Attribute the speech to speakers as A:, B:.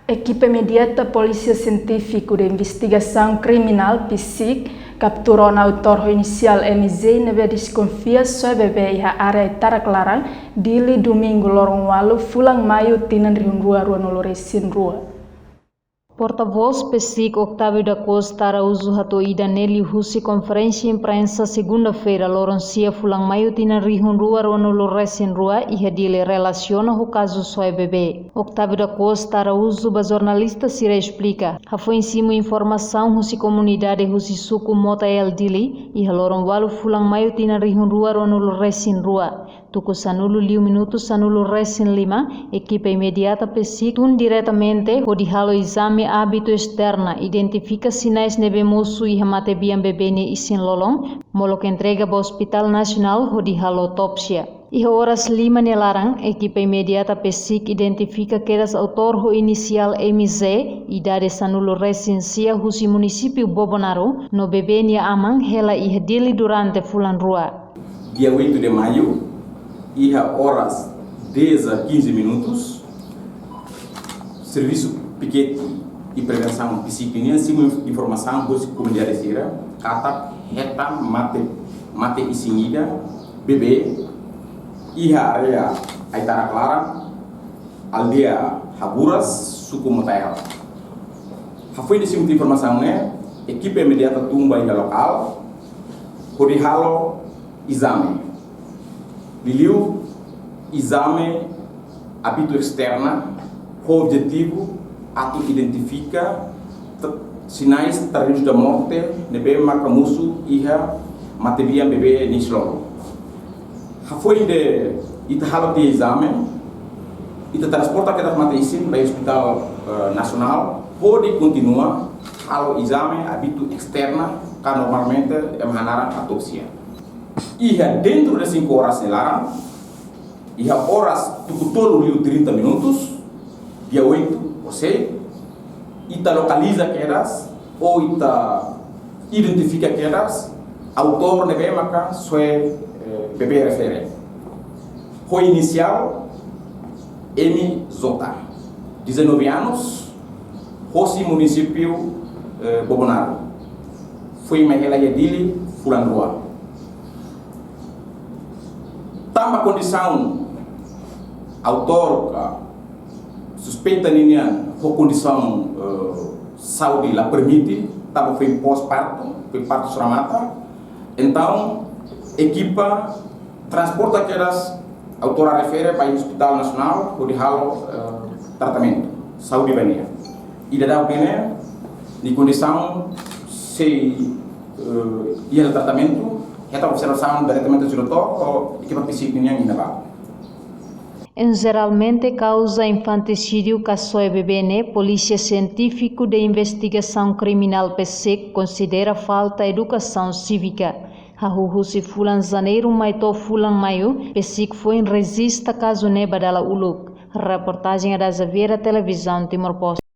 A: Equipe imediata Polícia Científica de Investigação Criminal, PSIC, capturou o autor inicial MZ nebe desconfia sobre bebê a área Taraklarang, dili domingo lorong walu, fulang maio tinan rua no loresin rua.
B: Porta-voz PSIC Octávio da Costa Araújo Hatoida Nelly Husi conferência imprensa segunda-feira Loroncia Fulang Maio Tina Rihun Rua no Loresin Rua e redile relaciona o caso Soe Bebê. Octávio da Costa Araújo, ba jornalista se explica. Foi em cima informação Husi comunidade Husi Suku Mota El Dili e Loron Walu Fulang Maio Tina Rihun Rua no Loresin Rua. Tuku sanulu liu minutos sanulu resin 5, equipe imediata PSIC tun diretamente o dihalo exame hábito externa, identifica sinais nebe moço e remate bian bebene isin lolong, molo que entrega para o Hospital Nacional o dihalo autopsia. E horas 5 nelarang, equipe imediata PSIC identifica que das autor o inicial MZ, idade sanulu resin sia husi município Bobonaro, no bebene amang hela e dili durante fulan rua.
C: Dia 8 de maio, e horas 10 a 15 minutos, serviço piquete e prevenção psiquiátrica, sem informação dos comunidades ira, kata heta mate isinida bebê e a área Aitara Clara, aldeia Haburas, suku Mutaira. Foi desse tipo de informação né, equipe imediata tumba ida local, corrihalo exame. Biliu exame hábito externa, com objetivo ato identifica sinais terjun da morte nebe makamusu iha matebia bebê nisloro. Foi de itahalo de exame, ita transporta que das mateisim para o Hospital Nacional, pode continuar ao exame hábito externa que normalmente é manara autopsia. Ia dentro de 5 horas nelarang, ia horas tukutolo liu 30 minutos, dia 8 ou 6, ita localiza quedas ou ita identifica quedas, autor nebe maka soe bebê refere. O inicial MZ, 19 anos, Rosi município Bobonaro. Foi Mahela Yadili Fulan Rua. Tamba condição autor suspeita ninguém com condição saúde lá permite, tamba foi pós-parto, foi parto suramata, então equipa transporta aquelas autora refere para o Hospital Nacional por halo tratamento saúde bania e da bene de condição se ia tratamento esta observação diretamente do doutor ou equipa psíquica ainda vai.
B: Em geralmente causa infanticídio casoe bebê, Polícia Científica de Investigação Criminal PSIC considera falta educação cívica. Hahuhusi fulan janeiro maito fulan maio, PSIC foi em resista caso neba dala uluk. Reportagem da Zaveira Televisão Timor Poste.